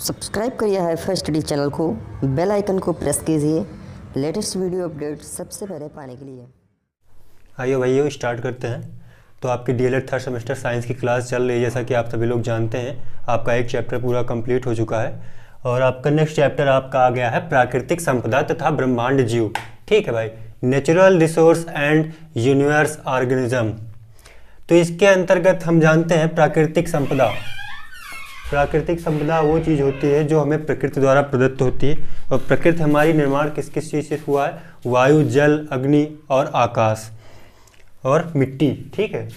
Subscribe करिए hi-fi study channel को, bell icon को प्रेस कीजिए लेटेस्ट वीडियो अपडेट सबसे पहले पाने के लिए। आइए भाइयों स्टार्ट करते हैं। तो आपकी डीएलएड थर्ड सेमेस्टर साइंस की क्लास चल रही है। जैसा कि आप सभी लोग जानते हैं, आपका एक चैप्टर पूरा कंप्लीट हो चुका है और आपका नेक्स्ट चैप्टर आपका आ गया है प्राकृतिक संपदा तथा ब्रह्मांड जीव। ठीक है भाई, natural resource and universe organism. तो इसके अंतर्गत हम जानते हैं प्राकृतिक संपदा। प्राकृतिक संपदा वो चीज़ होती है जो हमें प्रकृति द्वारा प्रदत्त होती है। और प्रकृति हमारी निर्माण किस किस चीज़ से हुआ है? वायु, जल, अग्नि और आकाश और मिट्टी। ठीक है,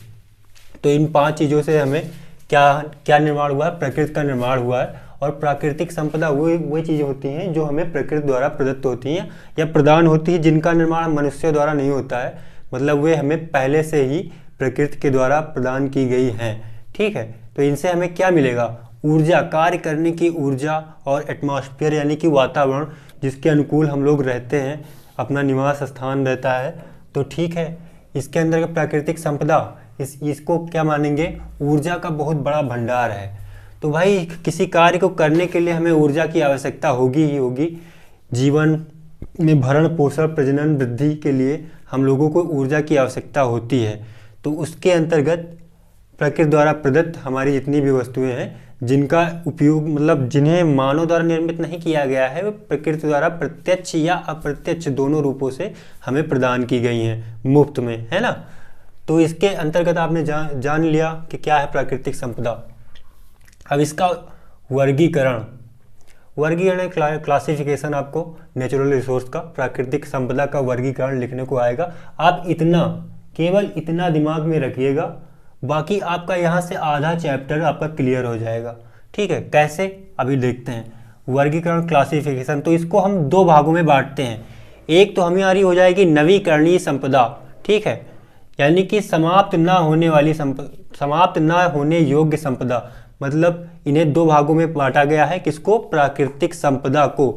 तो इन 5 चीज़ों से हमें क्या क्या निर्माण हुआ है? प्रकृति का निर्माण हुआ है। और प्राकृतिक संपदा वो चीज़ें होती हैं जो हमें प्रकृति द्वारा प्रदत्त होती हैं या प्रदान होती है, जिनका निर्माण मनुष्यों द्वारा नहीं होता है। मतलब वे हमें पहले से ही प्रकृति के द्वारा प्रदान की गई हैं। ठीक है, तो इनसे हमें क्या मिलेगा? ऊर्जा, कार्य करने की ऊर्जा और एटमॉस्फेयर यानी कि वातावरण जिसके अनुकूल हम लोग रहते हैं, अपना निवास स्थान रहता है। तो ठीक है, इसके अंदर प्राकृतिक संपदा इसको क्या मानेंगे? ऊर्जा का बहुत बड़ा भंडार है। तो भाई किसी कार्य को करने के लिए हमें ऊर्जा की आवश्यकता होगी ही होगी। जीवन में भरण पोषण प्रजनन वृद्धि के लिए हम लोगों को ऊर्जा की आवश्यकता होती है। तो उसके अंतर्गत प्रकृति द्वारा प्रदत्त हमारी जितनी भी वस्तुएं हैं जिनका उपयोग मतलब जिन्हें मानव द्वारा निर्मित नहीं किया गया है, वे प्रकृति द्वारा प्रत्यक्ष या अप्रत्यक्ष दोनों रूपों से हमें प्रदान की गई हैं, मुफ्त में, है ना। तो इसके अंतर्गत आपने जान लिया कि क्या है प्राकृतिक संपदा। अब इसका वर्गीकरण क्लासिफिकेशन आपको नेचुरल रिसोर्स का, प्राकृतिक संपदा का वर्गीकरण लिखने को आएगा। आप केवल इतना दिमाग में रखिएगा, बाकी आपका यहाँ से आधा चैप्टर आपका क्लियर हो जाएगा। ठीक है, कैसे? अभी देखते हैं। वर्गीकरण क्लासिफिकेशन, तो इसको हम 2 भागों में बांटते हैं। एक तो हमारी हो जाएगी नवीकरणीय संपदा। ठीक है, यानी कि समाप्त ना होने योग्य संपदा। मतलब इन्हें 2 भागों में बांटा गया है। किसको? प्राकृतिक संपदा को।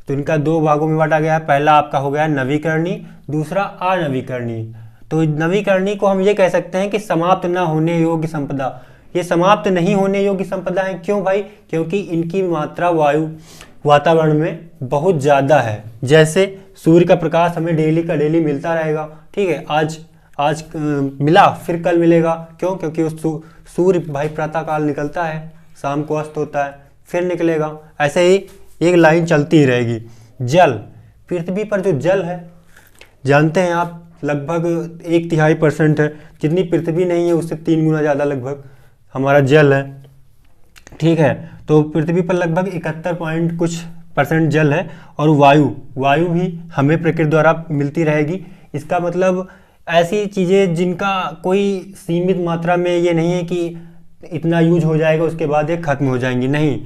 तो इनका 2 भागों में बांटा गया है। पहला आपका हो गया नवीकरणीय, दूसरा अनवीकरणीय। तो नवीकरणीय को हम ये कह सकते हैं कि समाप्त न होने योग्य संपदा। ये समाप्त नहीं होने योग्य संपदा है। क्यों भाई? क्योंकि इनकी मात्रा वातावरण में बहुत ज़्यादा है। जैसे सूर्य का प्रकाश हमें डेली का डेली मिलता रहेगा। ठीक है, आज मिला, फिर कल मिलेगा। क्यों? क्योंकि उस सूर्य भाई प्रातःकाल निकलता है, शाम को अस्त होता है, फिर निकलेगा। ऐसे ही एक लाइन चलती ही रहेगी। जल, पृथ्वी पर जो जल है जानते हैं आप, लगभग 1/3% है। जितनी पृथ्वी नहीं है उससे 3 गुना ज़्यादा लगभग हमारा जल है। ठीक है, तो पृथ्वी पर लगभग 71 कुछ % जल है। और वायु भी हमें प्रकृति द्वारा मिलती रहेगी। इसका मतलब ऐसी चीज़ें जिनका कोई सीमित मात्रा में ये नहीं है कि इतना यूज हो जाएगा उसके बाद ये खत्म हो जाएंगी, नहीं,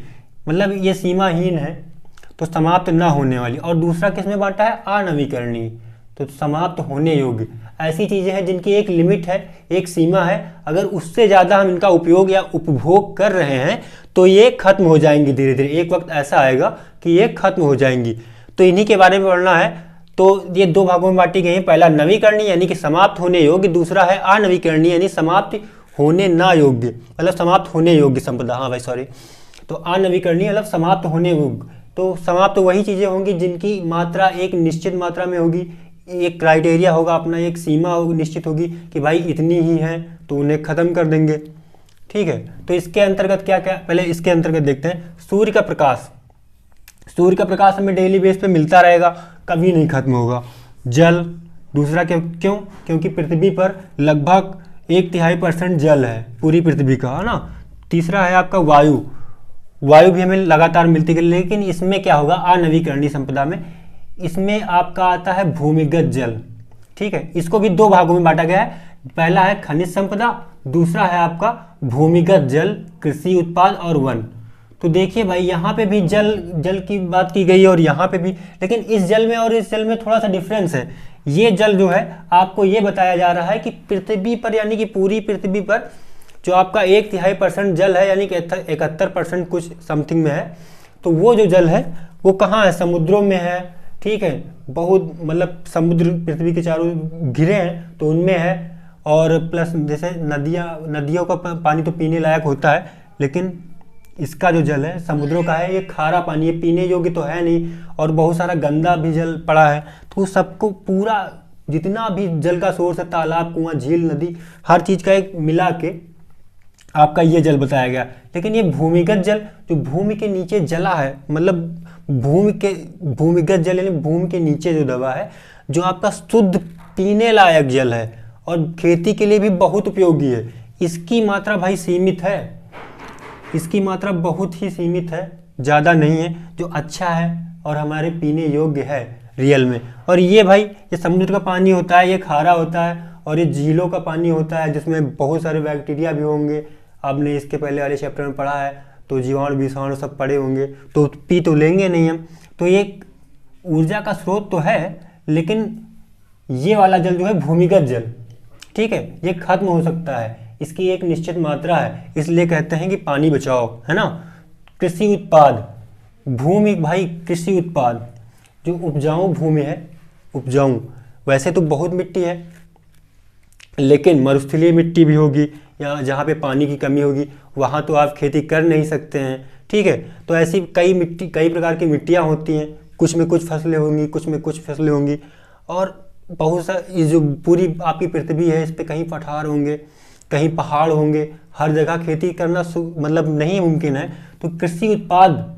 मतलब ये सीमाहीन है। तो समाप्त ना होने वाली। और दूसरा किस में बांटा है? अनवीकरणीय। तो समाप्त होने योग्य ऐसी चीज़ें हैं जिनकी एक लिमिट है, एक सीमा है। अगर उससे ज़्यादा हम इनका उपयोग या उपभोग कर रहे हैं तो ये खत्म हो जाएंगी धीरे धीरे। एक वक्त ऐसा आएगा कि ये खत्म हो जाएंगी। तो इन्हीं के बारे में पढ़ना है। तो ये 2 भागों में बांटी गई हैं। पहला नवीकरणीय यानी कि समाप्त होने योग्य, दूसरा है अनवीकरणीय यानी समाप्त होने ना योग्य, मतलब समाप्त होने योग्य संपदा। हाँ भाई सॉरी। तो अनवीकरणीय मतलब समाप्त होने योग्य। तो समाप्त वही चीज़ें होंगी जिनकी मात्रा एक निश्चित मात्रा में होगी। एक क्राइटेरिया होगा अपना, एक सीमा निश्चित होगी कि भाई इतनी ही है, तो उन्हें ख़त्म कर देंगे। ठीक है, तो इसके अंतर्गत क्या क्या, पहले इसके अंतर्गत देखते हैं। सूर्य का प्रकाश हमें डेली बेस पे मिलता रहेगा, कभी नहीं खत्म होगा। जल, दूसरा क्यों? क्योंकि पृथ्वी पर लगभग 1/3% जल है पूरी पृथ्वी का, है ना। तीसरा है आपका वायु भी हमें लगातार मिलती है। लेकिन इसमें क्या होगा? अनवीकरणीय संपदा में इसमें आपका आता है भूमिगत जल। ठीक है, इसको भी 2 भागों में बांटा गया है। पहला है खनिज संपदा, दूसरा है आपका भूमिगत जल, कृषि उत्पाद और वन। तो देखिए भाई यहाँ पे भी जल की बात की गई है और यहाँ पे भी, लेकिन इस जल में और इस जल में थोड़ा सा डिफरेंस है। ये जल जो है आपको ये बताया जा रहा है कि पृथ्वी पर यानी कि पूरी पृथ्वी पर जो आपका 1/3% जल है, यानी कि 71% कुछ समथिंग में है। तो वो जो जल है वो कहाँ है? समुद्रों में है। ठीक है, बहुत मतलब समुद्र पृथ्वी के चारों घिरे हैं तो उनमें है। और प्लस जैसे नदियों का पानी तो पीने लायक होता है, लेकिन इसका जो जल है समुद्रों का है, ये खारा पानी है, पीने योग्य तो है नहीं, और बहुत सारा गंदा भी जल पड़ा है। तो सबको पूरा जितना भी जल का सोर्स है, तालाब, कुआं, झील, नदी, हर चीज़ का एक मिला के आपका ये जल बताया गया। लेकिन ये भूमिगत जल जो भूमि के नीचे जला है, मतलब भूमिगत जल यानी भूमि के नीचे जो दबा है, जो आपका शुद्ध पीने लायक जल है और खेती के लिए भी बहुत उपयोगी है। इसकी मात्रा भाई सीमित है, इसकी मात्रा बहुत ही सीमित है, ज़्यादा नहीं है, जो अच्छा है और हमारे पीने योग्य है रियल में। और ये भाई ये समुद्र का पानी होता है, ये खारा होता है, और ये झीलों का पानी होता है जिसमें बहुत सारे बैक्टीरिया भी होंगे। आपने इसके पहले वाले चैप्टर में पढ़ा है, तो जीवाणु विषाणु सब पड़े होंगे, तो पी तो लेंगे नहीं हम। तो ये ऊर्जा का स्रोत तो है, लेकिन ये वाला जल जो है भूमिगत जल, ठीक है, ये खत्म हो सकता है, इसकी एक निश्चित मात्रा है, इसलिए कहते हैं कि पानी बचाओ, है ना। कृषि उत्पाद, भूमि भाई कृषि उत्पाद, जो उपजाऊ भूमि है, उपजाऊ, वैसे तो बहुत मिट्टी है, लेकिन मरुस्थलीय मिट्टी भी होगी, या जहाँ पे पानी की कमी होगी वहाँ तो आप खेती कर नहीं सकते हैं, ठीक है। तो ऐसी कई प्रकार की मिट्टियाँ होती हैं, कुछ में कुछ फसलें होंगी, कुछ में कुछ फसलें होंगी, और बहुत सा ये जो पूरी आपकी पृथ्वी है, इस पर कहीं पठार होंगे, कहीं पहाड़ होंगे, हर जगह खेती करना मतलब नहीं मुमकिन है। तो कृषि उत्पाद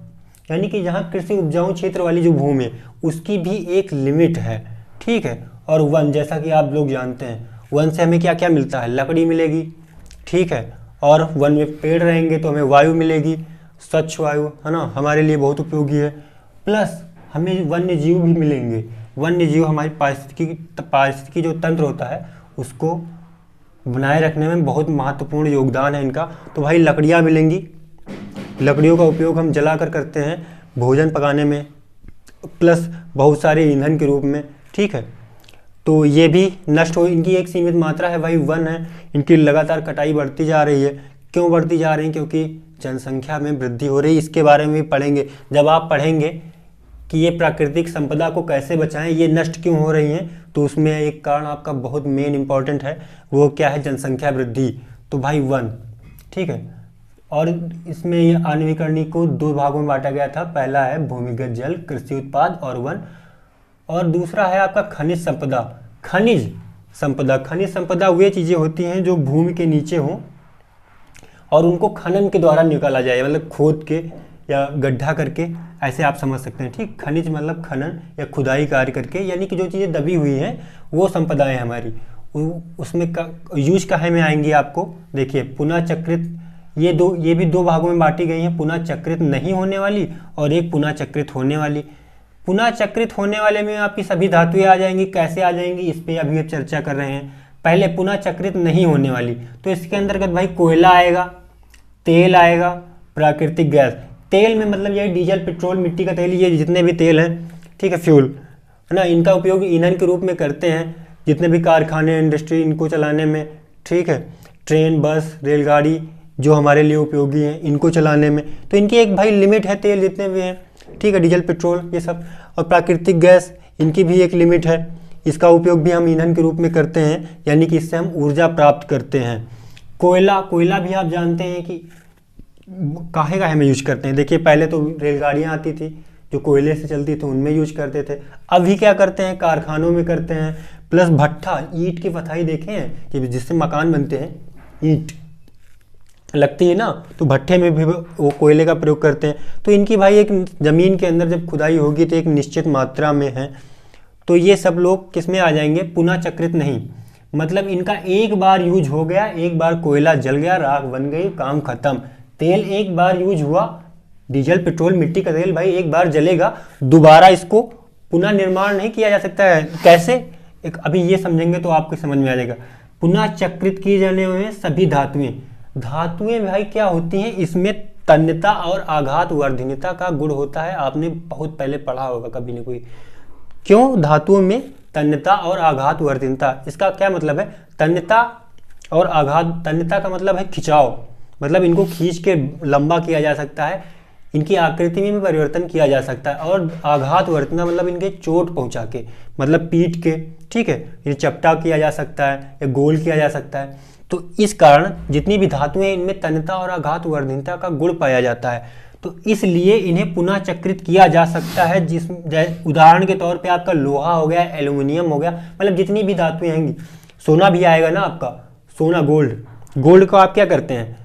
यानी कि जहाँ कृषि उपजाऊ क्षेत्र वाली जो भूमि है उसकी भी एक लिमिट है, ठीक है। और वन, जैसा कि आप लोग जानते हैं, वन से हमें क्या क्या मिलता है, लकड़ी मिलेगी, ठीक है, और वन में पेड़ रहेंगे तो हमें वायु मिलेगी, स्वच्छ वायु, है ना, हमारे लिए बहुत उपयोगी है। प्लस हमें वन्य जीव भी मिलेंगे, वन्य जीव हमारी पारिस्थितिकी जो तंत्र होता है उसको बनाए रखने में बहुत महत्वपूर्ण योगदान है इनका। तो भाई लकड़ियाँ मिलेंगी, लकड़ियों का उपयोग हम जलाकर करते हैं भोजन पकाने में, प्लस बहुत सारे ईंधन के रूप में, ठीक है। तो ये भी नष्ट हो, इनकी एक सीमित मात्रा है भाई, वन है, इनकी लगातार कटाई बढ़ती जा रही है। क्यों बढ़ती जा रही है? क्योंकि जनसंख्या में वृद्धि हो रही है। इसके बारे में भी पढ़ेंगे, जब आप पढ़ेंगे कि ये प्राकृतिक संपदा को कैसे बचाएं, ये नष्ट क्यों हो रही हैं, तो उसमें एक कारण आपका बहुत मेन इंपॉर्टेंट है, वो क्या है, जनसंख्या वृद्धि। तो भाई वन, ठीक है। और इसमें ये आणविकरणी को दो भागों में बांटा गया था, पहला है भूमिगत जल, कृषि उत्पाद और वन, और दूसरा है आपका खनिज संपदा। खनिज संपदा वे चीज़ें होती हैं जो भूमि के नीचे हों और उनको खनन के द्वारा निकाला जाए, मतलब खोद के या गड्ढा करके, ऐसे आप समझ सकते हैं, ठीक। खनिज मतलब खनन या खुदाई कार्य करके, यानी कि जो चीज़ें दबी हुई हैं वो संपदाएं हमारी, उसमें यूज काहे में आएंगी आपको। देखिए पुनः चक्रित, ये भी दो भागों में बांटी गई हैं, पुनः चक्रित नहीं होने वाली और एक पुनः चक्रित होने वाली। पुनः चक्रित होने वाले में आपकी सभी धातुएं आ जाएंगी। कैसे आ जाएंगी इस पे अभी चर्चा कर रहे हैं। पहले पुनः चक्रित नहीं होने वाली, तो इसके अंतर्गत भाई कोयला आएगा, तेल आएगा, प्राकृतिक गैस। तेल में मतलब यही डीजल, पेट्रोल, मिट्टी का तेल, ये जितने भी तेल हैं, ठीक है, फ्यूल, है ना, इनका उपयोग ईंधन के रूप में करते हैं जितने भी कारखाने, इंडस्ट्री, इनको चलाने में, ठीक है, ट्रेन, बस, रेलगाड़ी जो हमारे लिए उपयोगी हैं इनको चलाने में। तो इनकी एक भाई लिमिट है, तेल जितने भी हैं, ठीक है, डीजल, पेट्रोल, ये सब। और प्राकृतिक गैस, इनकी भी एक लिमिट है, इसका उपयोग भी हम ईंधन के रूप में करते हैं, यानी कि इससे हम ऊर्जा प्राप्त करते हैं। कोयला भी आप जानते हैं कि काहे में यूज करते हैं। देखिए पहले तो रेलगाड़ियाँ आती थी जो कोयले से चलती थी, उनमें यूज करते थे। अभी क्या करते हैं, कारखानों में करते हैं। प्लस भट्ठा, ईंट की पथाई देखे हैं कि जिससे मकान बनते हैं, ईंट लगती है ना, तो भट्ठे में भी वो कोयले का प्रयोग करते हैं। तो इनकी भाई एक ज़मीन के अंदर जब खुदाई होगी तो एक निश्चित मात्रा में है। तो ये सब लोग किस में आ जाएंगे, पुनः चक्रित नहीं, मतलब इनका एक बार यूज हो गया, एक बार कोयला जल गया, राख बन गई, काम खत्म। तेल एक बार यूज हुआ, डीजल, पेट्रोल, मिट्टी का तेल भाई एक बार जलेगा, दोबारा इसको पुनः निर्माण नहीं किया जा सकता है। कैसे, एक अभी ये समझेंगे तो आपको समझ में आ जाएगा। पुनः चक्रित किए जाने वाले सभी धातुएं भाई क्या होती हैं, इसमें तन्यता और आघात वर्धनीयता का गुण होता है। आपने बहुत पहले पढ़ा होगा कभी न कोई। क्यों धातुओं में तन्यता और आघात वर्धनीयता, इसका क्या मतलब है, तन्यता और आघात, तन्यता का मतलब है खिंचाव, मतलब इनको खींच के लंबा किया जा सकता है, इनकी आकृति में भी परिवर्तन किया जा सकता है। और आघात वर्तना मतलब इनके चोट पहुंचा के, मतलब पीट के, ठीक है, ये चपटा किया जा सकता है या गोल किया जा सकता है। तो इस कारण जितनी भी धातुएं हैं इनमें तन्यता और आघात वर्धनता का गुण पाया जाता है, तो इसलिए इन्हें पुनः चक्रित किया जा सकता है। उदाहरण के तौर पे आपका लोहा हो गया, एल्यूमिनियम हो गया, मतलब जितनी भी धातुएं होंगी, सोना भी आएगा ना आपका, सोना गोल्ड को आप क्या करते हैं,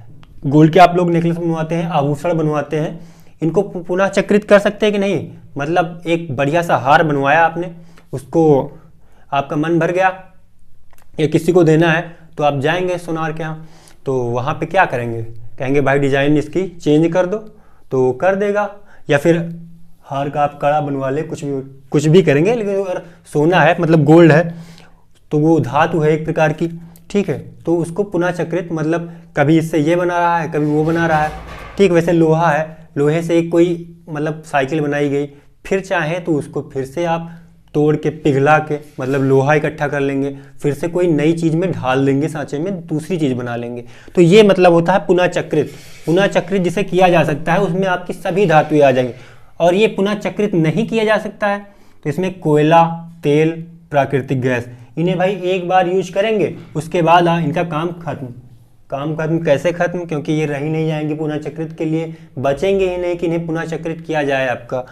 गोल्ड के आप लोग नेकलेस बनवाते हैं, आभूषण बनवाते हैं, इनको पुनः चक्रित कर सकते हैं कि नहीं। मतलब एक बढ़िया सा हार बनवाया आपने, उसको आपका मन भर गया या किसी को देना है, तो आप जाएंगे सोनार के यहाँ, तो वहाँ पे क्या करेंगे, कहेंगे भाई डिजाइन इसकी चेंज कर दो, तो कर देगा। या फिर हार का आप कड़ा बनवा ले, कुछ भी करेंगे। लेकिन अगर सोना है मतलब गोल्ड है, तो वो धातु है एक प्रकार की, ठीक है, तो उसको पुनः चक्रित, मतलब कभी इससे ये बना रहा है, कभी वो बना रहा है, ठीक। वैसे लोहा है, लोहे से एक कोई मतलब साइकिल बनाई गई, फिर चाहे तो उसको फिर से आप तोड़ के पिघला के मतलब लोहा इकट्ठा कर लेंगे, फिर से कोई नई चीज़ में ढाल देंगे, सांचे में दूसरी चीज़ बना लेंगे। तो ये मतलब होता है पुनः चक्रित। पुनः चक्रित जिसे किया जा सकता है उसमें आपकी सभी धातुएं आ जाएंगी। और ये पुनः चक्रित नहीं किया जा सकता है तो इसमें कोयला, तेल, प्राकृतिक गैस, इन्हें भाई एक बार यूज करेंगे, उसके बाद इनका काम खत्म। कैसे खत्म, क्योंकि ये रह ही नहीं जाएंगे पुनः चक्रित के लिए, बचेंगे ही नहीं कि इन्हें पुनः चक्रित किया जाए आपका,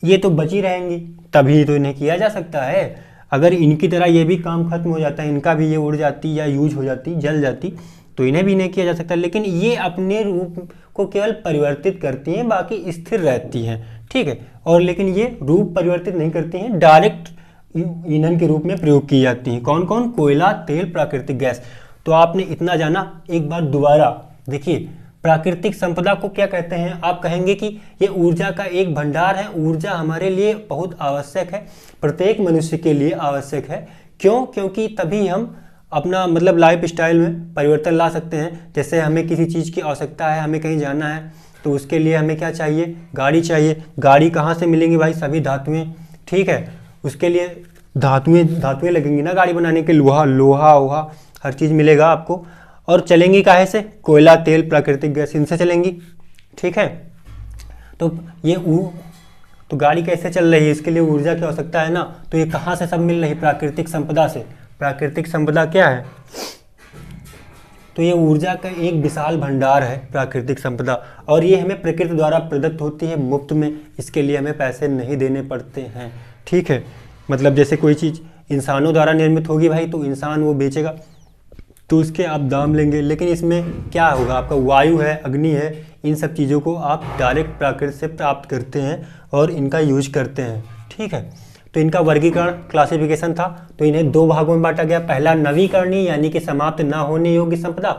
ये तो बची रहेंगी, तभी तो इन्हें किया जा सकता है। अगर इनकी तरह ये भी काम खत्म हो जाता है, इनका भी ये उड़ जाती या यूज हो जाती, जल जाती, तो इन्हें भी नहीं किया जा सकता। लेकिन ये अपने रूप को केवल परिवर्तित करती हैं, बाकी स्थिर रहती हैं, ठीक है। और लेकिन ये रूप परिवर्तित नहीं करती हैं, डायरेक्ट ईंधन के रूप में प्रयोग की जाती हैं। कौन कौन, कोयला, तेल, प्राकृतिक गैस। तो आपने इतना जाना, एक बार दोबारा देखिए, प्राकृतिक संपदा को क्या कहते हैं। आप कहेंगे कि ये ऊर्जा का एक भंडार है, ऊर्जा हमारे लिए बहुत आवश्यक है, प्रत्येक मनुष्य के लिए आवश्यक है। क्यों, क्योंकि तभी हम अपना मतलब लाइफ स्टाइल में परिवर्तन ला सकते हैं। जैसे हमें किसी चीज़ की आवश्यकता है, हमें कहीं जाना है, तो उसके लिए हमें क्या चाहिए, गाड़ी चाहिए। गाड़ी कहाँ से मिलेंगी भाई, सभी धातुएं, ठीक है। उसके लिए धातुएं लगेंगी ना गाड़ी बनाने के, लोहा हर चीज़ मिलेगा आपको। और चलेंगी काहे से, कोयला, तेल, प्राकृतिक गैस, इनसे चलेंगी, ठीक है। तो ये तो गाड़ी कैसे चल रही है, इसके लिए ऊर्जा की आवश्यकता है ना। तो ये कहाँ से सब मिल रही है, प्राकृतिक संपदा से। प्राकृतिक संपदा क्या है, तो ये ऊर्जा का एक विशाल भंडार है प्राकृतिक संपदा, और ये हमें प्रकृति द्वारा प्रदत्त होती है मुफ्त में, इसके लिए हमें पैसे नहीं देने पड़ते हैं, ठीक है। मतलब जैसे कोई चीज़ इंसानों द्वारा निर्मित होगी भाई, तो इंसान वो बेचेगा तो उसके आप दाम लेंगे। लेकिन इसमें क्या होगा, आपका वायु है, अग्नि है, इन सब चीज़ों को आप डायरेक्ट प्रकृति से प्राप्त करते हैं और इनका यूज करते हैं, ठीक है। तो इनका वर्गीकरण, क्लासिफिकेशन था, तो इन्हें दो भागों में बांटा गया। पहला नवीकरणीय यानी कि समाप्त ना होने योग्य संपदा,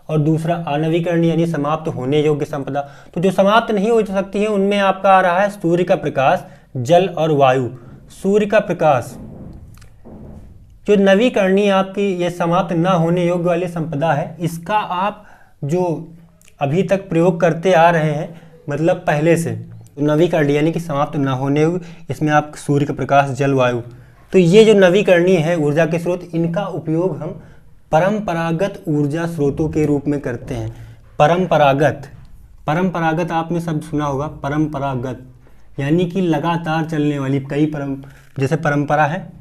और दूसरा अनवीकरणीय यानी समाप्त होने योग्य संपदा। तो जो समाप्त नहीं हो सकती है उनमें आपका आ रहा है सूर्य का प्रकाश, जल और वायु। सूर्य का प्रकाश, जो नवीकरणीय आपकी ये समाप्त ना होने योग्य वाली संपदा है, इसका आप जो अभी तक प्रयोग करते आ रहे हैं, मतलब पहले से, नवीकरणीय यानी कि समाप्त ना होने योग्य, इसमें आप सूर्य का प्रकाश, जल, वायु, तो ये जो नवीकरणीय है ऊर्जा के स्रोत, इनका उपयोग हम परंपरागत ऊर्जा स्रोतों के रूप में करते हैं। परंपरागत आपने शब्द सुना होगा, परंपरागत यानी कि लगातार चलने वाली, जैसे परंपरा है,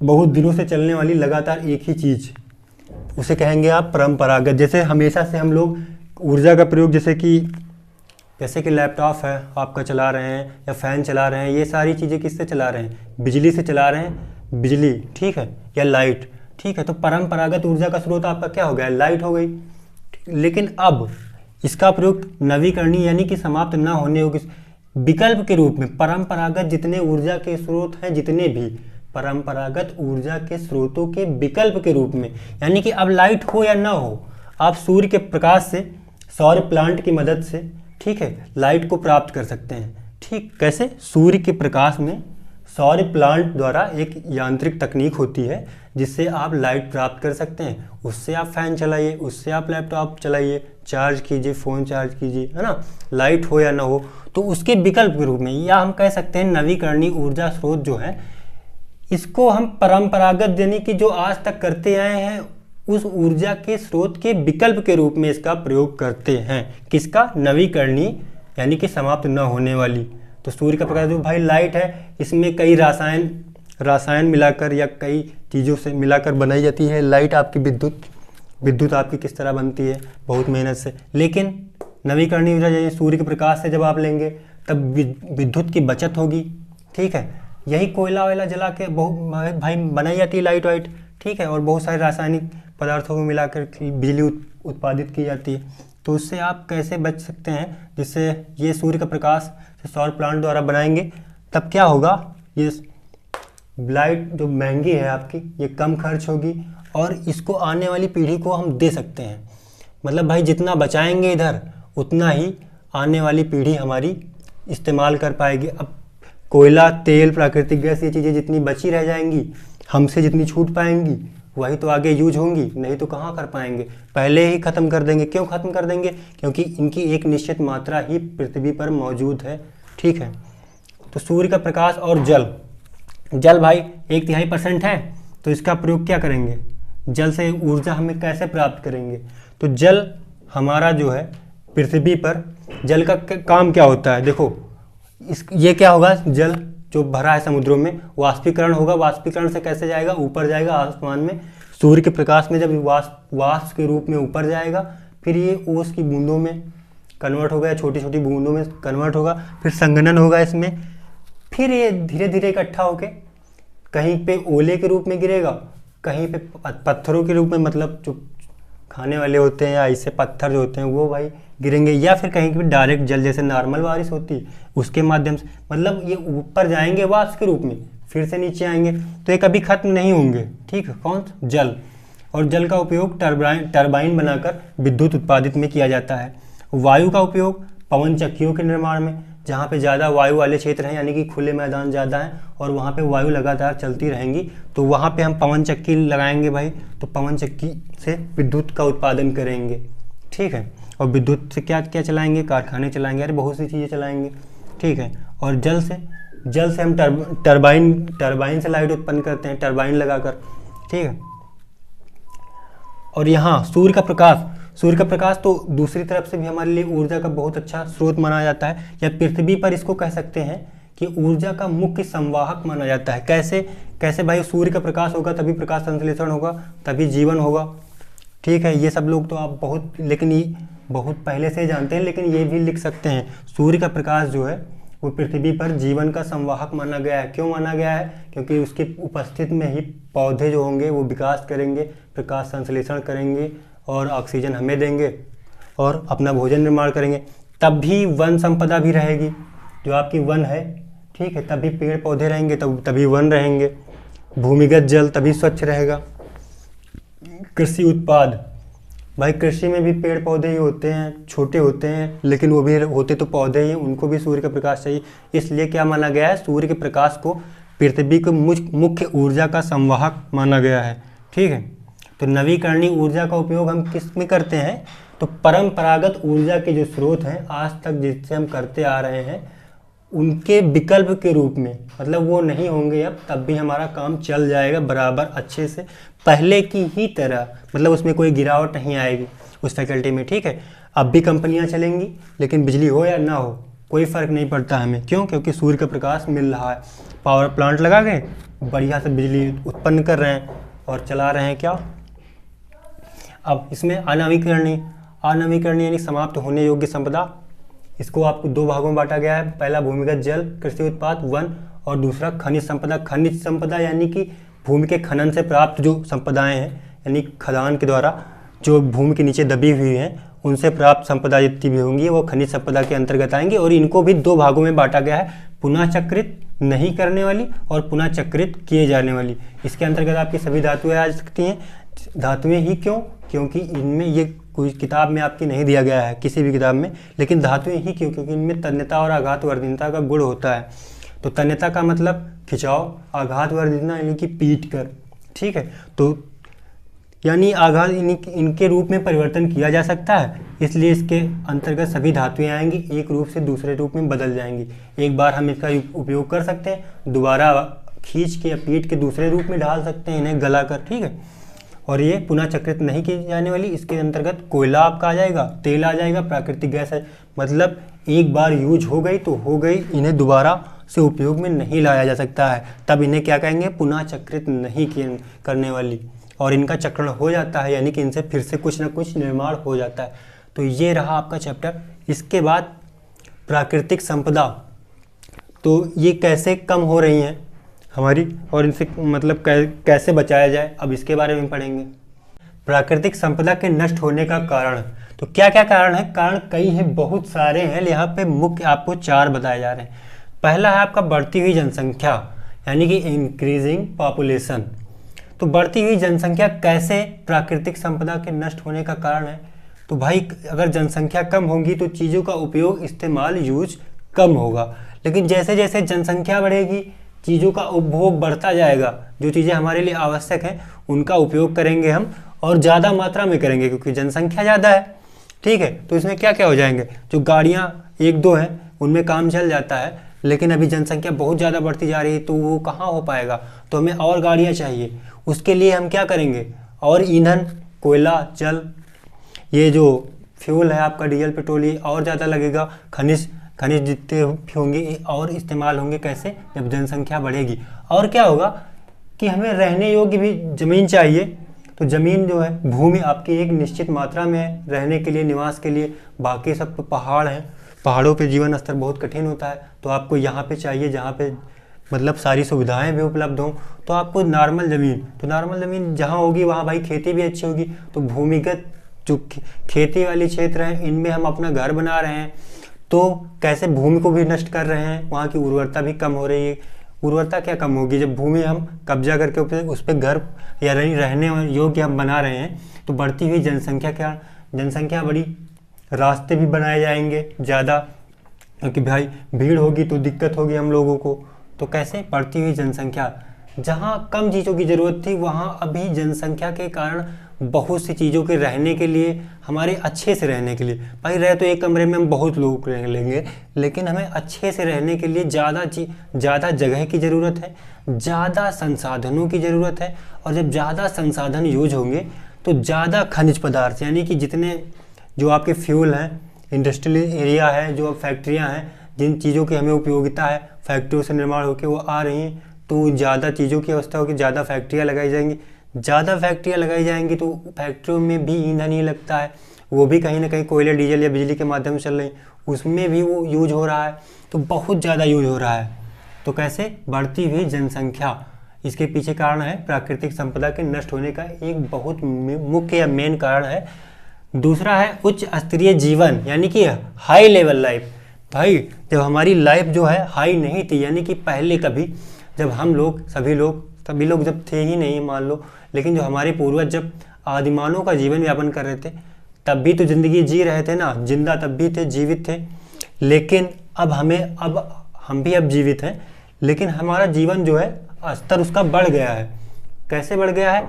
बहुत दिनों से चलने वाली लगातार एक ही चीज़, उसे कहेंगे आप परंपरागत। जैसे हमेशा से हम लोग ऊर्जा का प्रयोग, जैसे कि लैपटॉप है आपका चला रहे हैं, या फ़ैन चला रहे हैं, ये सारी चीज़ें किससे चला रहे हैं, बिजली से चला रहे हैं, बिजली, ठीक है, या लाइट, ठीक है। तो परंपरागत ऊर्जा का स्रोत आपका क्या हो गया, लाइट हो गई। लेकिन अब इसका प्रयोग नवीकरणीय यानी कि समाप्त ना होने योग्य विकल्प के रूप में, परंपरागत जितने ऊर्जा के स्रोत हैं, जितने भी परंपरागत ऊर्जा के स्रोतों के विकल्प के रूप में, यानी कि अब लाइट हो या ना हो, आप सूर्य के प्रकाश से, सौर प्लांट की मदद से, ठीक है, लाइट को प्राप्त कर सकते हैं, ठीक। कैसे, सूर्य के प्रकाश में सौर प्लांट द्वारा एक यांत्रिक तकनीक होती है जिससे आप लाइट प्राप्त कर सकते हैं। उससे आप फैन चलाइए, उससे आप लैपटॉप चलाइए, चार्ज कीजिए, फ़ोन चार्ज कीजिए, है ना, लाइट हो या ना हो। तो उसके विकल्प के रूप में, या हम कह सकते हैं नवीकरणीय ऊर्जा स्रोत जो है, इसको हम परंपरागत यानी कि जो आज तक करते आए हैं उस ऊर्जा के स्रोत के विकल्प के रूप में इसका प्रयोग करते हैं। किसका, नवीकरणीय यानी कि समाप्त न होने वाली। तो सूर्य का प्रकाश जो भाई लाइट है, इसमें कई रसायन मिलाकर या कई चीज़ों से मिलाकर बनाई जाती है लाइट, आपकी विद्युत आपकी किस तरह बनती है, बहुत मेहनत से। लेकिन नवीकरणीय ऊर्जा जैसे सूर्य के प्रकाश से जब आप लेंगे तब विद्युत की बचत होगी, ठीक है। यही कोयला वोयला जला के बहुत भाई बनाई जाती है लाइट वाइट, ठीक है, और बहुत सारे रासायनिक पदार्थों को मिलाकर बिजली उत्पादित की जाती है। तो उससे आप कैसे बच सकते हैं, जिससे ये सूर्य का प्रकाश सौर प्लांट द्वारा बनाएंगे तब क्या होगा, ये लाइट जो महंगी है आपकी ये कम खर्च होगी और इसको आने वाली पीढ़ी को हम दे सकते हैं। मतलब भाई जितना बचाएंगे इधर उतना ही आने वाली पीढ़ी हमारी इस्तेमाल कर पाएगी। अब कोयला, तेल, प्राकृतिक गैस, ये चीज़ें जितनी बची रह जाएंगी, हमसे जितनी छूट पाएंगी वही तो आगे यूज होंगी, नहीं तो कहाँ कर पाएंगे, पहले ही ख़त्म कर देंगे। क्यों ख़त्म कर देंगे? क्योंकि इनकी एक निश्चित मात्रा ही पृथ्वी पर मौजूद है, ठीक है। तो सूर्य का प्रकाश और जल भाई 1/3% है, तो इसका प्रयोग क्या करेंगे, जल से ऊर्जा हमें कैसे प्राप्त करेंगे? तो जल हमारा जो है पृथ्वी पर जल का काम क्या होता है, देखो ये क्या होगा, जल जो भरा है समुद्रों में वाष्पीकरण होगा। वाष्पीकरण से कैसे जाएगा, ऊपर जाएगा आसमान में, सूर्य के प्रकाश में जब वाष्प के रूप में ऊपर जाएगा, फिर ये ओस की बूंदों में कन्वर्ट होगा या छोटी छोटी बूंदों में कन्वर्ट होगा, फिर संघनन होगा इसमें, फिर ये धीरे धीरे इकट्ठा होके कहीं पे ओले के रूप में गिरेगा, कहीं पे पत्थरों के रूप में, मतलब जो खाने वाले होते हैं या ऐसे पत्थर जो होते हैं वो भाई गिरेंगे, या फिर कहीं भी डायरेक्ट जल जैसे नॉर्मल बारिश होती है उसके माध्यम से, मतलब ये ऊपर जाएंगे वाष्प के रूप में, फिर से नीचे आएंगे, तो ये कभी खत्म नहीं होंगे, ठीक है। कौन? जल। और जल का उपयोग टरबाइन बनाकर विद्युत उत्पादित में किया जाता है। वायु का उपयोग पवन चक्कियों के निर्माण में, जहाँ पे ज़्यादा वायु वाले क्षेत्र हैं, यानी कि खुले मैदान ज़्यादा हैं और वहाँ पे वायु लगातार चलती रहेंगी, तो वहाँ पे हम पवन चक्की लगाएंगे भाई, तो पवन चक्की से विद्युत का उत्पादन करेंगे, ठीक है। और विद्युत से क्या क्या चलाएंगे, कारखाने चलाएंगे, अरे बहुत सी चीज़ें चलाएंगे, ठीक है। और जल से हम टरबाइन से लाइट उत्पन्न करते हैं, टरबाइन लगाकर, ठीक है। और यहाँ सूर्य का प्रकाश तो दूसरी तरफ से भी हमारे लिए ऊर्जा का बहुत अच्छा स्रोत माना जाता है, या पृथ्वी पर इसको कह सकते हैं कि ऊर्जा का मुख्य संवाहक माना जाता है। कैसे भाई, सूर्य का प्रकाश होगा तभी प्रकाश संश्लेषण होगा, तभी जीवन होगा, ठीक है। ये सब लोग तो आप बहुत पहले से जानते हैं, लेकिन ये भी लिख सकते हैं, सूर्य का प्रकाश जो है वो पृथ्वी पर जीवन का संवाहक माना गया है। क्यों माना गया है? क्योंकि उसकी उपस्थिति में ही पौधे जो होंगे वो विकास करेंगे, प्रकाश संश्लेषण करेंगे और ऑक्सीजन हमें देंगे और अपना भोजन निर्माण करेंगे। तब भी वन संपदा भी रहेगी, जो आपकी वन है, ठीक है, तभी पेड़ पौधे रहेंगे, तभी वन रहेंगे। भूमिगत जल तभी स्वच्छ रहेगा। कृषि उत्पाद, भाई कृषि में भी पेड़ पौधे ही होते हैं, छोटे होते हैं, लेकिन वो भी होते तो पौधे ही, उनको भी सूर्य का प्रकाश चाहिए। इसलिए क्या माना गया है, सूर्य के प्रकाश को पृथ्वी को मुख्य ऊर्जा का संवाहक माना गया है, ठीक है। तो नवीकरणीय ऊर्जा का उपयोग हम किस में करते हैं, तो परंपरागत ऊर्जा के जो स्रोत हैं आज तक जिससे हम करते आ रहे हैं उनके विकल्प के रूप में, मतलब वो नहीं होंगे अब, तब भी हमारा काम चल जाएगा बराबर अच्छे से, पहले की ही तरह, मतलब उसमें कोई गिरावट नहीं आएगी उस फैकल्टी में, ठीक है। अब भी कंपनियां चलेंगी, लेकिन बिजली हो या ना हो कोई फ़र्क नहीं पड़ता हमें। क्यों? क्योंकि सूर्य का प्रकाश मिल रहा है, पावर प्लांट लगा के बढ़िया से बिजली उत्पन्न कर रहे हैं और चला रहे हैं। क्या अब इसमें अनवीकरणीय यानी समाप्त होने योग्य संपदा, इसको आपको दो भागों में बांटा गया है। पहला भूमिगत जल, कृषि उत्पाद, वन, और दूसरा खनिज संपदा। खनिज संपदा यानी कि भूमि के खनन से प्राप्त जो संपदाएं हैं, यानी खदान के द्वारा जो भूमि के नीचे दबी हुई हैं उनसे प्राप्त संपदा जितनी भी होंगी वो खनिज संपदा के अंतर्गत आएंगी। और इनको भी दो भागों में बांटा गया है, पुनः चक्रित नहीं करने वाली और पुनः चक्रित किए जाने वाली। इसके अंतर्गत आपकी सभी धातुएं आ सकती हैं। धातुएं ही क्यों? क्योंकि इनमें ये कोई किताब में आपकी नहीं दिया गया है, किसी भी किताब में, लेकिन धातुएं ही क्यों? क्योंकि इनमें तन्यता और आघातवर्धनता का गुण होता है। तो तन्यता का मतलब खिंचाव, आघातवर्धनता यानी कि पीट कर, ठीक है। तो यानी आघात इनके रूप में परिवर्तन किया जा सकता है, इसलिए इसके अंतर्गत सभी धातुएं आएंगी, एक रूप से दूसरे रूप में बदल जाएंगी। एक बार हम इसका उपयोग कर सकते हैं, दोबारा खींच के या पीट के दूसरे रूप में ढाल सकते हैं इन्हें गलाकर, ठीक है। और ये पुनः चक्रित नहीं की जाने वाली, इसके अंतर्गत कोयला आपका आ जाएगा, तेल आ जाएगा, प्राकृतिक गैस है, मतलब एक बार यूज हो गई तो हो गई, इन्हें दोबारा से उपयोग में नहीं लाया जा सकता है। तब इन्हें क्या कहेंगे? पुनः चक्रित नहीं करने वाली। और इनका चक्रण हो जाता है, यानी कि इनसे फिर से कुछ ना कुछ निर्माण हो जाता है। तो ये रहा आपका चैप्टर। इसके बाद प्राकृतिक संपदा, तो ये कैसे कम हो रही हैं हमारी और इनसे मतलब कैसे बचाया जाए, अब इसके बारे में पढ़ेंगे। प्राकृतिक संपदा के नष्ट होने का कारण, तो क्या क्या कारण है? कारण कई हैं, बहुत सारे हैं, यहाँ पे मुख्य आपको 4 बताए जा रहे हैं। पहला है आपका बढ़ती हुई जनसंख्या, यानी कि इंक्रीजिंग पॉपुलेशन। तो बढ़ती हुई जनसंख्या कैसे प्राकृतिक संपदा के नष्ट होने का कारण है? तो भाई अगर जनसंख्या कम होगी तो चीज़ों का उपयोग, इस्तेमाल, यूज कम होगा। लेकिन जैसे जैसे जनसंख्या बढ़ेगी चीज़ों का उपभोग बढ़ता जाएगा, जो चीज़ें हमारे लिए आवश्यक हैं उनका उपयोग करेंगे हम, और ज़्यादा मात्रा में करेंगे क्योंकि जनसंख्या ज़्यादा है। ठीक है, तो इसमें क्या क्या हो जाएंगे, जो गाड़ियाँ 1-2 हैं उनमें काम चल जाता है, लेकिन अभी जनसंख्या बहुत ज़्यादा बढ़ती जा रही है तो वो कहाँ हो पाएगा, तो हमें और गाड़ियाँ चाहिए। उसके लिए हम क्या करेंगे, और ईंधन, कोयला, जल, ये जो फ्यूल है आपका डीजल पेट्रोल, ये और ज़्यादा लगेगा। खनिज जितने होंगे और इस्तेमाल होंगे, कैसे, जब जनसंख्या बढ़ेगी। और क्या होगा कि हमें रहने योग्य भी ज़मीन चाहिए। तो ज़मीन जो है, भूमि आपकी एक निश्चित मात्रा में है रहने के लिए, निवास के लिए। बाकी सब तो पहाड़ हैं, पहाड़ों पे जीवन स्तर बहुत कठिन होता है, तो आपको यहाँ पे चाहिए जहाँ पे मतलब सारी सुविधाएं भी उपलब्ध हों। तो आपको नॉर्मल ज़मीन, तो नॉर्मल ज़मीन जहाँ होगी वहाँ भाई खेती भी अच्छी होगी। तो भूमिगत जो खेती वाली क्षेत्र हैं इनमें हम अपना घर बना रहे हैं, तो कैसे भूमि को भी नष्ट कर रहे हैं, वहाँ की उर्वरता भी कम हो रही है। उर्वरता क्या कम होगी, जब भूमि हम कब्जा करके उस पर घर या रहने योग्य हम बना रहे हैं। तो बढ़ती हुई जनसंख्या, क्या जनसंख्या बड़ी, रास्ते भी बनाए जाएंगे ज़्यादा, क्योंकि भाई भीड़ होगी तो दिक्कत होगी हम लोगों को। तो कैसे, बढ़ती हुई जनसंख्या, जहाँ कम चीज़ों की ज़रूरत थी वहाँ अभी जनसंख्या के कारण बहुत सी चीज़ों के रहने के लिए, हमारे अच्छे से रहने के लिए, भाई रह तो एक कमरे में हम बहुत लोग रह लेंगे, लेकिन हमें अच्छे से रहने के लिए ज़्यादा जगह की ज़रूरत है, ज़्यादा संसाधनों की ज़रूरत है। और जब ज़्यादा संसाधन यूज होंगे तो ज़्यादा खनिज पदार्थ, यानी कि जितने जो आपके फ्यूल हैं, इंडस्ट्रियल एरिया है, जो फैक्ट्रियाँ हैं, जिन चीज़ों की हमें उपयोगिता है, फैक्ट्रियों से निर्माण होकर वो आ रही हैं, तो ज़्यादा चीज़ों की अवस्था होगी, ज़्यादा फैक्ट्रियाँ लगाई जाएंगी। ज़्यादा फैक्ट्रियाँ लगाई जाएंगी तो फैक्ट्रियों में भी ईंधन ही लगता है, वो भी कहीं ना कहीं कोयले, डीजल या बिजली के माध्यम से चल रही, उसमें भी वो यूज हो रहा है, तो बहुत ज़्यादा यूज हो रहा है। तो कैसे, बढ़ती हुई जनसंख्या, इसके पीछे कारण है प्राकृतिक संपदा के नष्ट होने का एक बहुत मुख्य या मेन कारण है। दूसरा है उच्च स्तरीय जीवन, यानी कि हाई लेवल लाइफ। भाई जब हमारी लाइफ जो है हाई नहीं थी, यानी कि पहले कभी जब हम लोग सभी लोग जब थे ही नहीं मान लो, लेकिन जो हमारे पूर्वज जब आदिमानव का जीवन यापन कर रहे थे तब भी तो ज़िंदगी जी रहे थे ना, जिंदा तब भी थे, जीवित थे। लेकिन अब हम भी अब जीवित हैं, लेकिन हमारा जीवन जो है स्तर उसका बढ़ गया है। कैसे बढ़ गया है,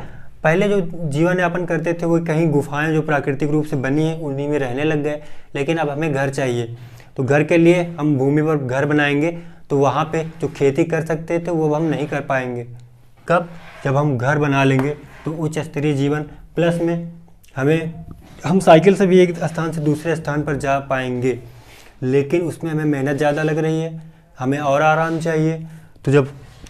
पहले जो जीवन यापन करते थे वो कहीं गुफाएं जो प्राकृतिक रूप से बनी हैं उन्हीं में रहने लग गए, लेकिन अब हमें घर चाहिए। तो घर के लिए हम भूमि पर घर बनाएंगे, तो वहाँ पे जो खेती कर सकते थे वो हम नहीं कर पाएंगे। कब, जब हम घर बना लेंगे तो उच्च स्तरीय जीवन, प्लस में हम साइकिल से भी एक स्थान से दूसरे स्थान पर जा पाएंगे, लेकिन उसमें हमें मेहनत ज़्यादा लग रही है, हमें और आराम चाहिए। तो जब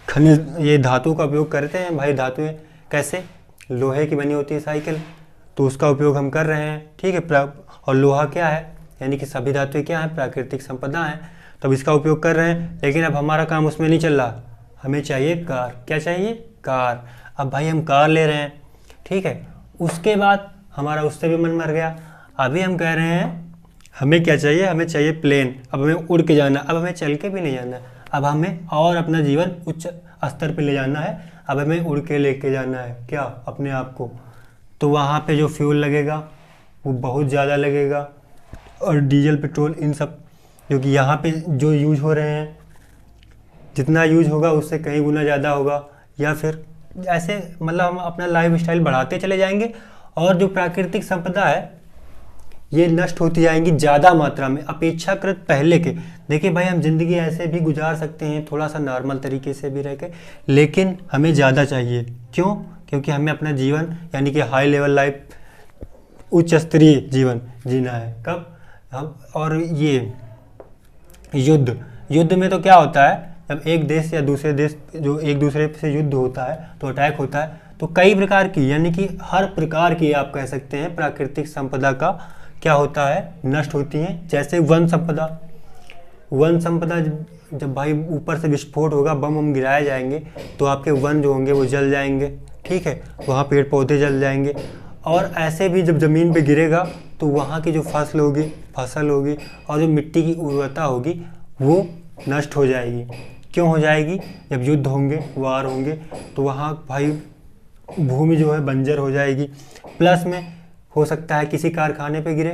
खनिज ये धातु का उपयोग करते हैं, भाई धातुएं कैसे, लोहे की बनी होती है साइकिल, तो उसका उपयोग हम कर रहे हैं, ठीक है। और लोहा क्या है, यानी कि सभी धातुएं क्या है, प्राकृतिक संपदा है, तब इसका उपयोग कर रहे हैं। लेकिन अब हमारा काम उसमें नहीं चल रहा, हमें चाहिए कार। क्या चाहिए, कार। अब भाई हम कार ले रहे हैं, ठीक है। उसके बाद हमारा उससे भी मन मर गया, अभी हम कह रहे हैं हमें क्या चाहिए, हमें चाहिए प्लेन। अब हमें उड़ के जाना, अब हमें चल के भी नहीं जाना, अब हमें और अपना जीवन उच्च स्तर पे ले जाना है। अब हमें उड़ के लेके जाना है क्या, अपने आप को। तो वहाँ पे जो फ्यूल लगेगा वो बहुत ज़्यादा लगेगा, और डीजल पेट्रोल इन सब जो कि यहाँ पे जो यूज हो रहे हैं, जितना यूज होगा उससे कई गुना ज़्यादा होगा। या फिर ऐसे मतलब हम अपना लाइफ स्टाइल बढ़ाते चले जाएंगे, और जो प्राकृतिक संपदा है ये नष्ट होती जाएंगी ज़्यादा मात्रा में अपेक्षाकृत पहले के। देखिए भाई हम जिंदगी ऐसे भी गुजार सकते हैं, थोड़ा सा नॉर्मल तरीके से भी रह के, लेकिन हमें ज़्यादा चाहिए। क्यों, क्योंकि हमें अपना जीवन यानी कि हाई लेवल लाइफ, उच्च स्तरीय जीवन जीना है। कब हम, और ये युद्ध में तो क्या होता है, जब एक देश या दूसरे देश जो एक दूसरे से युद्ध होता है तो अटैक होता है, तो कई प्रकार की, यानी कि हर प्रकार की आप कह सकते हैं प्राकृतिक संपदा का क्या होता है, नष्ट होती है। जैसे वन संपदा, वन संपदा जब भाई ऊपर से विस्फोट होगा, बम हम गिराए जाएंगे तो आपके वन जो होंगे वो जल जाएंगे, ठीक है, वहाँ पेड़ पौधे जल जाएंगे। और ऐसे भी जब ज़मीन पे गिरेगा तो वहाँ की जो फसल होगी और जो मिट्टी की उर्वरता होगी वो नष्ट हो जाएगी। क्यों हो जाएगी? जब युद्ध होंगे, वार होंगे, तो वहाँ भाई भूमि जो है बंजर हो जाएगी। प्लस में हो सकता है किसी कारखाने पे गिरे,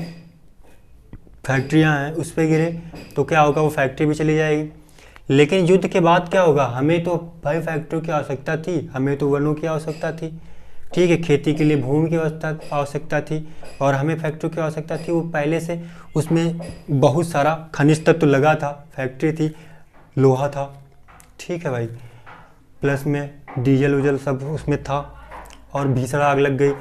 फैक्ट्रियाँ हैं उस पे गिरे, तो क्या होगा, वो फैक्ट्री भी चली जाएगी। लेकिन युद्ध के बाद क्या होगा, हमें तो भाई फैक्ट्रियों की आवश्यकता थी, हमें तो वनों की आवश्यकता थी, ठीक है, खेती के लिए भूमि की आवश्यकता थी और हमें फैक्ट्रियों की आवश्यकता थी। वो पहले से उसमें बहुत सारा खनिज तत्व लगा था, फैक्ट्री थी, लोहा था, ठीक है भाई, प्लस में डीजल उजल सब उसमें था और भीषण आग लग गई।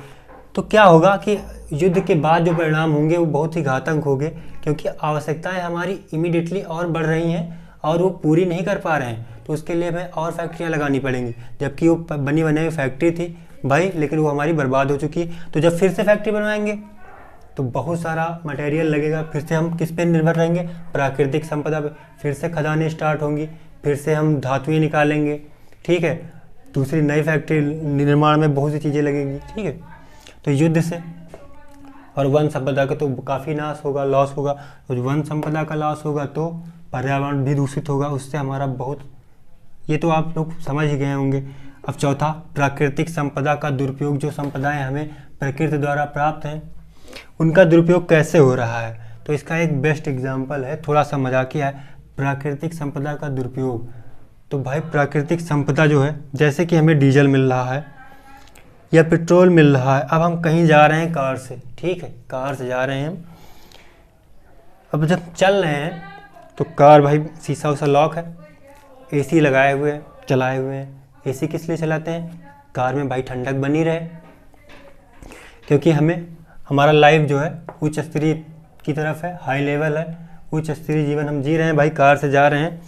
तो क्या होगा कि युद्ध के बाद जो परिणाम होंगे वो बहुत ही घातक होंगे, क्योंकि आवश्यकताएं हमारी इमीडिएटली और बढ़ रही हैं और वो पूरी नहीं कर पा रहे हैं, तो उसके लिए हमें और फैक्ट्रियां लगानी पड़ेंगी। जबकि वो बनी बनाई फैक्ट्री थी भाई, लेकिन वो हमारी बर्बाद हो चुकी है। तो जब फिर से फैक्ट्री बनवाएंगे तो बहुत सारा मटेरियल लगेगा, फिर से हम किस पे निर्भर रहेंगे, प्राकृतिक संपदा पे। फिर से खदानें स्टार्ट होंगी, फिर से हम धातुएं निकालेंगे, ठीक है, दूसरी नई फैक्ट्री निर्माण में बहुत सी चीज़ें लगेंगी, ठीक है। तो युद्ध से और वन संपदा का तो काफ़ी नाश होगा, लॉस होगा। और वन संपदा का लॉस होगा तो पर्यावरण भी दूषित होगा, उससे हमारा बहुत, ये तो आप लोग समझ ही गए होंगे। अब चौथा, प्राकृतिक संपदा का दुरुपयोग। जो संपदाएं हमें प्रकृति द्वारा प्राप्त हैं उनका दुरुपयोग कैसे हो रहा है, तो इसका एक बेस्ट एग्जाम्पल है, थोड़ा सा मजाकिया है, प्राकृतिक संपदा का दुरुपयोग। तो भाई प्राकृतिक संपदा जो है, जैसे कि हमें डीजल मिल रहा है या पेट्रोल मिल रहा है, अब हम कहीं जा रहे हैं कार से, ठीक है, कार से जा रहे हैं हम, अब जब चल रहे हैं तो कार भाई शीशा उसा लॉक है, एसी लगाए हुए हैं, चलाए हुए हैं। एसी किस लिए चलाते हैं? कार में भाई ठंडक बनी रहे, क्योंकि हमें हमारा लाइफ जो है उच्च स्तरीय की तरफ है, हाई लेवल है, उच्च स्तरीय जीवन हम जी रहे हैं भाई, कार से जा रहे हैं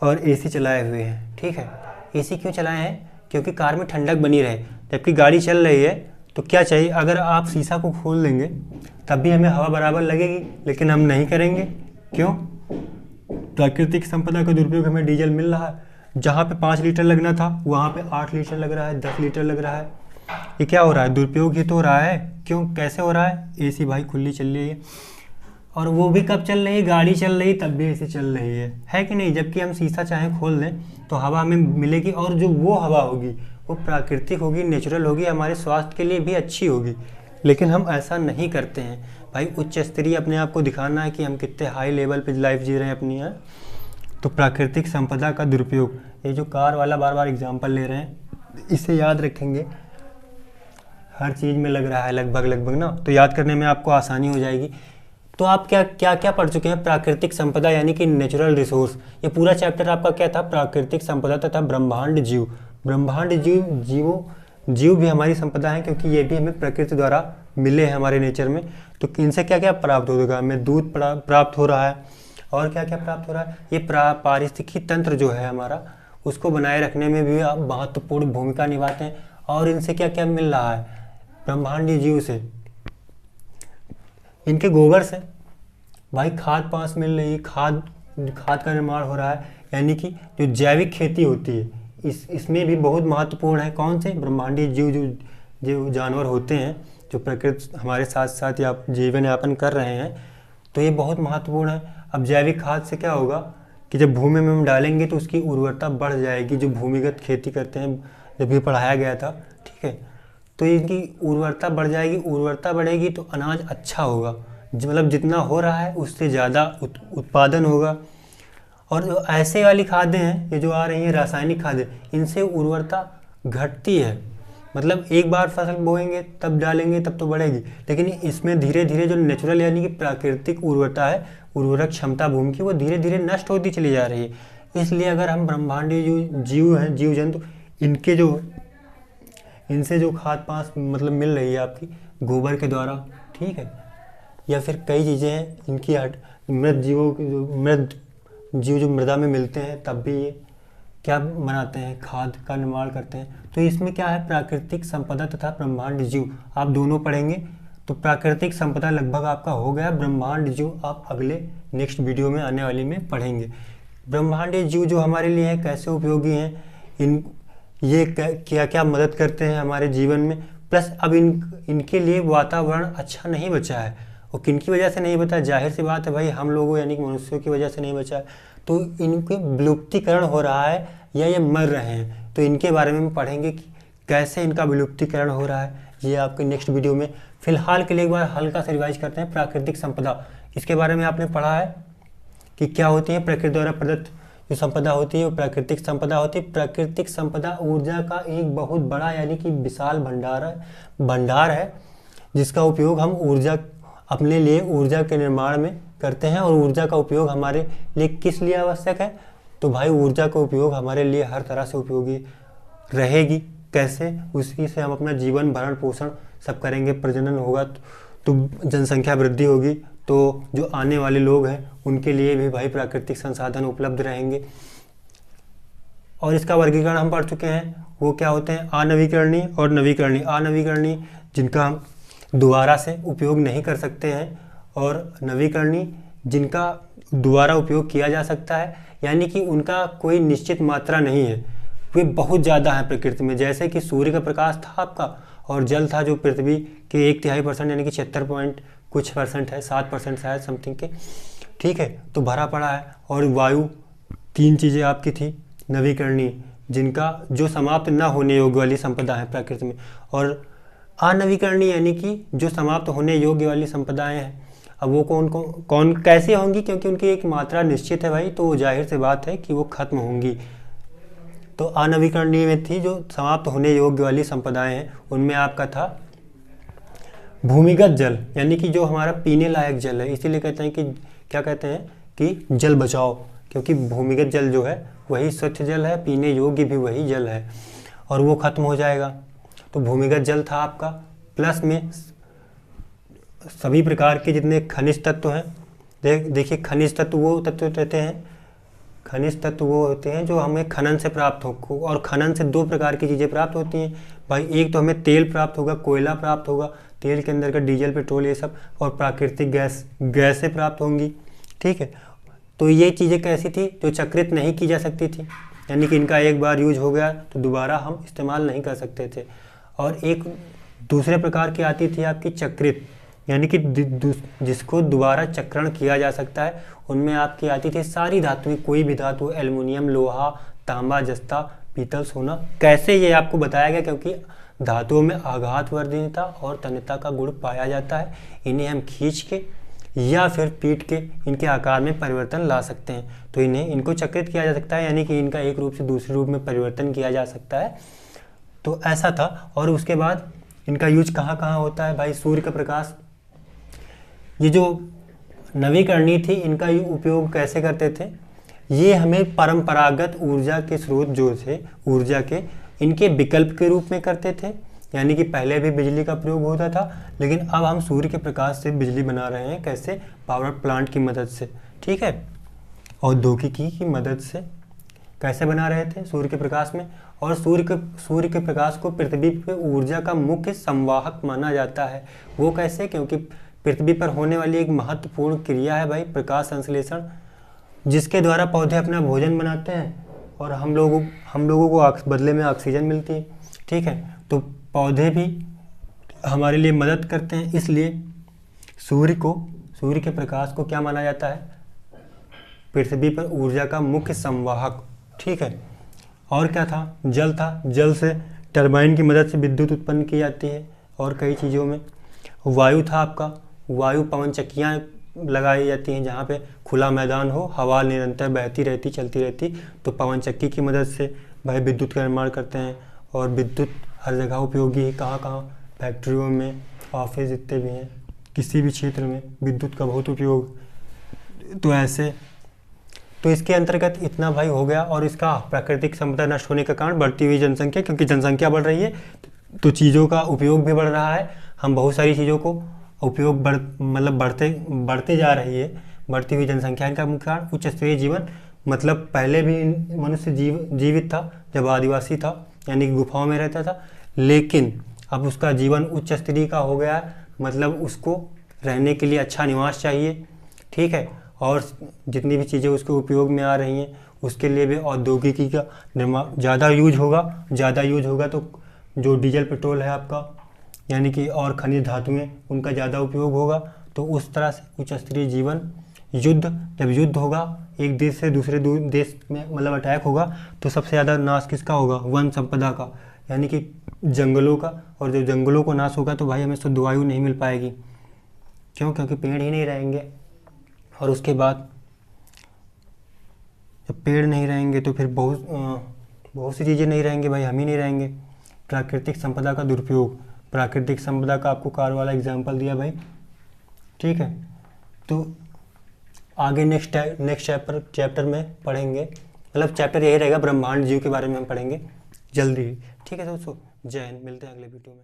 और एसी चलाए हुए हैं, ठीक है। एसी क्यों चलाए हैं? क्योंकि कार में ठंडक बनी रहे। जबकि गाड़ी चल रही है तो क्या चाहिए, अगर आप शीशा को खोल देंगे तब भी हमें हवा बराबर लगेगी, लेकिन हम नहीं करेंगे। क्यों? प्राकृतिक संपदा का दुरुपयोग, हमें डीजल मिल रहा है, जहाँ पे 5 लीटर लगना था वहाँ पे 8 लीटर लग रहा है, 10 लीटर लग रहा है। ये क्या हो रहा है? दुरुपयोग ही तो हो रहा है। क्यों, कैसे हो रहा है? एसी भाई खुली चल रही है, और वो भी कब चल रही है, गाड़ी चल रही तब भी एसी चल रही है कि नहीं। जबकि हम शीशा चाहे खोल लें तो हवा हमें मिलेगी, और जो वो हवा होगी वो प्राकृतिक होगी, नेचुरल होगी, हमारे स्वास्थ्य के लिए भी अच्छी होगी। लेकिन हम ऐसा नहीं करते हैं भाई, उच्च स्तरीय अपने आप को दिखाना है कि हम कितने हाई लेवल पे लाइफ जी रहे हैं अपनी यहाँ। तो प्राकृतिक संपदा का दुरुपयोग, ये जो कार वाला बार बार एग्जांपल ले रहे हैं, इसे याद रखेंगे, हर चीज़ में लग रहा है लगभग ना, तो याद करने में आपको आसानी हो जाएगी। तो आप क्या पढ़ चुके हैं? प्राकृतिक संपदा यानी कि नेचुरल रिसोर्स। ये पूरा चैप्टर आपका क्या था? प्राकृतिक संपदा तथा ब्रह्मांड जीव। ब्रह्मांड जीव भी हमारी संपदा है, क्योंकि ये भी हमें प्रकृति द्वारा मिले हैं हमारे नेचर में। तो इनसे क्या क्या प्राप्त होगा? हमें दूध प्राप्त हो रहा है, और क्या क्या प्राप्त हो रहा है? ये पारिस्थितिकी तंत्र जो है हमारा, उसको बनाए रखने में भी आप महत्वपूर्ण भूमिका निभाते हैं। और इनसे क्या क्या मिल रहा है? ब्रह्मांडीय जीव से, इनके गोबर से भाई खाद पास मिल रही है, खाद का निर्माण हो रहा है, यानी कि जो जैविक खेती होती है इसमें भी बहुत महत्वपूर्ण है। कौन से? ब्रह्मांडीय जीव, जो जानवर होते हैं जो प्रकृति हमारे साथ साथ या जीवन यापन कर रहे हैं, तो ये बहुत महत्वपूर्ण है। अब जैविक खाद से क्या होगा कि जब भूमि में हम डालेंगे तो उसकी उर्वरता बढ़ जाएगी। जो भूमिगत खेती करते हैं, जब भी पढ़ाया गया था, ठीक है, तो इनकी उर्वरता बढ़ जाएगी। उर्वरता बढ़ेगी तो अनाज अच्छा होगा, मतलब जितना हो रहा है उससे ज़्यादा उत्पादन होगा। और जो ऐसे वाली खादें हैं, ये जो आ रही हैं रासायनिक खादें, इनसे उर्वरता घटती है। मतलब एक बार फसल बोएंगे तब डालेंगे तब तो बढ़ेगी, लेकिन इसमें धीरे धीरे जो नेचुरल यानी कि प्राकृतिक उर्वरता है, उर्वरक क्षमता भूमि की, वो धीरे धीरे नष्ट होती चली जा रही है। इसलिए अगर हम ब्रह्मांडीय जो जीव हैं, जीव जंतु, इनसे जो खाद पास मतलब मिल रही है आपकी गोबर के द्वारा, ठीक है, या फिर कई चीज़ें हैं इनकी मृत जीव जो मृदा में मिलते हैं, तब भी ये क्या बनाते हैं, खाद का निर्माण करते हैं। तो इसमें क्या है, प्राकृतिक संपदा तथा ब्रह्मांड जीव, आप दोनों पढ़ेंगे। तो प्राकृतिक संपदा लगभग आपका हो गया, ब्रह्मांड जीव आप अगले नेक्स्ट वीडियो में आने वाली में पढ़ेंगे। ब्रह्मांडीय जीव जो हमारे लिए हैं, कैसे उपयोगी हैं, ये क्या क्या मदद करते हैं हमारे जीवन में, प्लस अब इनके लिए वातावरण अच्छा नहीं बचा है। और किनकी वजह से नहीं बचा, जाहिर सी बात है भाई, हम लोगों यानी कि मनुष्यों की वजह से नहीं बचा है। तो इनके विलुप्तीकरण हो रहा है या ये मर रहे हैं, तो इनके बारे में पढ़ेंगे कि कैसे इनका विलुप्तीकरण हो रहा है, ये आपके नेक्स्ट वीडियो में। फिलहाल के लिए एक बार हल्का सा रिवाइज करते हैं। प्राकृतिक संपदा, इसके बारे में आपने पढ़ा है कि क्या होती है, प्रकृति द्वारा प्रदत्त जो संपदा होती है वो प्राकृतिक संपदा होती है। प्राकृतिक संपदा ऊर्जा का एक बहुत बड़ा यानी कि विशाल भंडार है जिसका उपयोग हम अपने लिए ऊर्जा के निर्माण में करते हैं। और ऊर्जा का उपयोग हमारे लिए किस लिए आवश्यक है, तो भाई ऊर्जा का उपयोग हमारे लिए हर तरह से उपयोगी रहेगी। कैसे, उसी से हम अपना जीवन भरण पोषण सब करेंगे, प्रजनन होगा तो जनसंख्या वृद्धि होगी, तो जो आने वाले लोग हैं उनके लिए भी भाई प्राकृतिक संसाधन उपलब्ध रहेंगे। और इसका वर्गीकरण हम पढ़ चुके हैं, वो क्या होते हैं, अनवीकरणीय और नवीकरणीय। अनवीकरणीय जिनका हम दोबारा से उपयोग नहीं कर सकते हैं, और नवीकरणीय जिनका दोबारा उपयोग किया जा सकता है, यानी कि उनका कोई निश्चित मात्रा नहीं है, वे बहुत ज़्यादा हैं प्रकृति में। जैसे कि सूर्य का प्रकाश था आपका, और जल था जो पृथ्वी के 1/3% यानी कि 76 पॉइंट कुछ परसेंट है, 7% शायद समथिंग के, ठीक है, तो भरा पड़ा है। और वायु, 3 चीज़ें आपकी थी नवीकरणीय, जिनका जो समाप्त न होने योग्य वाली संपदा है प्रकृति में। और अनवीकरणीय यानी कि जो समाप्त होने योग्य वाली संपदाएं हैं, अब वो कौन कैसे होंगी, क्योंकि उनकी एक मात्रा निश्चित है भाई, तो जाहिर सी बात है कि वो खत्म होंगी। तो अनवीकरणीय में थी जो समाप्त होने योग्य वाली संपदाएं हैं, उनमें आपका था भूमिगत जल, यानी कि जो हमारा पीने लायक जल है। इसीलिए कहते हैं कि क्या कहते हैं कि जल बचाओ, क्योंकि भूमिगत जल जो है वही स्वच्छ जल है, पीने योग्य भी वही जल है, और वो खत्म हो जाएगा। तो भूमिगत जल था आपका, प्लस में सभी प्रकार के जितने खनिज तत्व हैं, देखिए खनिज तत्व वो तत्व रहते हैं, खनिज तत्व वो होते हैं जो हमें खनन से प्राप्त हो, और खनन से 2 प्रकार की चीज़ें प्राप्त होती हैं भाई। एक तो हमें तेल प्राप्त होगा, कोयला प्राप्त होगा, तेल के अंदर का डीजल पेट्रोल ये सब, और प्राकृतिक गैसें प्राप्त होंगी, ठीक है। तो ये चीज़ें कैसी थी, जो चक्रित नहीं की जा सकती थी, यानी कि इनका एक बार यूज हो गया तो दोबारा हम इस्तेमाल नहीं कर सकते थे। और एक दूसरे प्रकार की आती थी आपकी चक्रित, यानी कि जिसको दोबारा चक्रण किया जा सकता है। उनमें आपकी आती थी सारी धातुएं, कोई भी धातु, एल्युमिनियम, लोहा, तांबा, जस्ता, पीतल, सोना। कैसे, ये आपको बताया गया, क्योंकि धातुओं में आघातवर्धनीयता और तन्यता का गुण पाया जाता है। इन्हें हम खींच के या फिर पीट के इनके आकार में परिवर्तन ला सकते हैं, तो इनको चक्रित किया जा सकता है, यानी कि इनका एक रूप से दूसरे रूप में परिवर्तन किया जा सकता है। तो ऐसा था। और उसके बाद इनका यूज कहाँ कहाँ होता है भाई, सूर्य का प्रकाश, ये जो नवीकरणीय थी, इनका उपयोग कैसे करते थे, ये हमें परंपरागत ऊर्जा के स्रोत जो थे ऊर्जा के, इनके विकल्प के रूप में करते थे। यानी कि पहले भी बिजली का प्रयोग होता था, लेकिन अब हम सूर्य के प्रकाश से बिजली बना रहे हैं। कैसे, पावर प्लांट की मदद से, ठीक है, औद्योगिकी की मदद से कैसे बना रहे थे, सूर्य के प्रकाश में। और सूर्य के प्रकाश को पृथ्वी पर ऊर्जा का मुख्य संवाहक माना जाता है। वो कैसे, क्योंकि पृथ्वी पर होने वाली एक महत्वपूर्ण क्रिया है भाई प्रकाश संश्लेषण, जिसके द्वारा पौधे अपना भोजन बनाते हैं और हम लोगों को बदले में ऑक्सीजन मिलती है, ठीक है। तो पौधे भी हमारे लिए मदद करते हैं, इसलिए सूर्य के प्रकाश को क्या माना जाता है, पृथ्वी पर ऊर्जा का मुख्य संवाहक, ठीक है। और क्या था, जल था, जल से टरबाइन की मदद से विद्युत उत्पन्न की जाती है, और कई चीज़ों में। वायु था आपका, वायु पवन चक्कियाँ लगाई जाती हैं, जहाँ पे खुला मैदान हो, हवा निरंतर बहती रहती, चलती रहती, तो पवन चक्की की मदद से भाई विद्युत का निर्माण करते हैं। और विद्युत हर जगह उपयोगी है, कहाँ कहाँ, फैक्ट्रियों में, ऑफिस जितने भी हैं, किसी भी क्षेत्र में विद्युत का बहुत उपयोग। तो ऐसे, तो इसके अंतर्गत इतना भाई हो गया। और इसका प्राकृतिक संपदा नष्ट होने का कारण बढ़ती हुई जनसंख्या, क्योंकि जनसंख्या बढ़ रही है तो चीज़ों का उपयोग भी बढ़ रहा है। हम बहुत सारी चीज़ों को उपयोग बढ़ते जा रही है। बढ़ती हुई जनसंख्या का मुख्य कारण, उच्च स्तरीय जीवन मतलब पहले भी मनुष्य जीवित था जब आदिवासी था, यानी कि गुफाओं में रहता था, लेकिन अब उसका जीवन उच्च स्तरीय का हो गया है, मतलब उसको रहने के लिए अच्छा निवास चाहिए, ठीक है। और जितनी भी चीज़ें उसके उपयोग में आ रही हैं उसके लिए भी औद्योगिकी का निर्माण ज़्यादा यूज होगा तो जो डीजल पेट्रोल है आपका, यानी कि और खनिज धातुएं, उनका ज़्यादा उपयोग होगा। तो उस तरह से उच्च स्तरीय जीवन, जब युद्ध होगा, एक देश से दूसरे देश में मतलब अटैक होगा, तो सबसे ज़्यादा नाश किसका होगा? वन संपदा का, यानी कि जंगलों का। और जब जंगलों को नाश होगा तो भाई हमें शुद्ध वायु नहीं मिल पाएगी। क्यों? क्योंकि पेड़ ही नहीं रहेंगे। और उसके बाद जब पेड़ नहीं रहेंगे तो फिर बहुत सी चीज़ें नहीं रहेंगे भाई, हम ही नहीं रहेंगे। प्राकृतिक संपदा का दुरुपयोग, प्राकृतिक संपदा का आपको कार वाला एग्जाम्पल दिया भाई, ठीक है। तो आगे नेक्स्ट चैप्टर में पढ़ेंगे, मतलब चैप्टर यही रहेगा, ब्रह्मांड जीव के बारे में हम पढ़ेंगे जल्दी ही, ठीक है दोस्तों। जय हिंद, मिलते हैं अगले वीडियो में।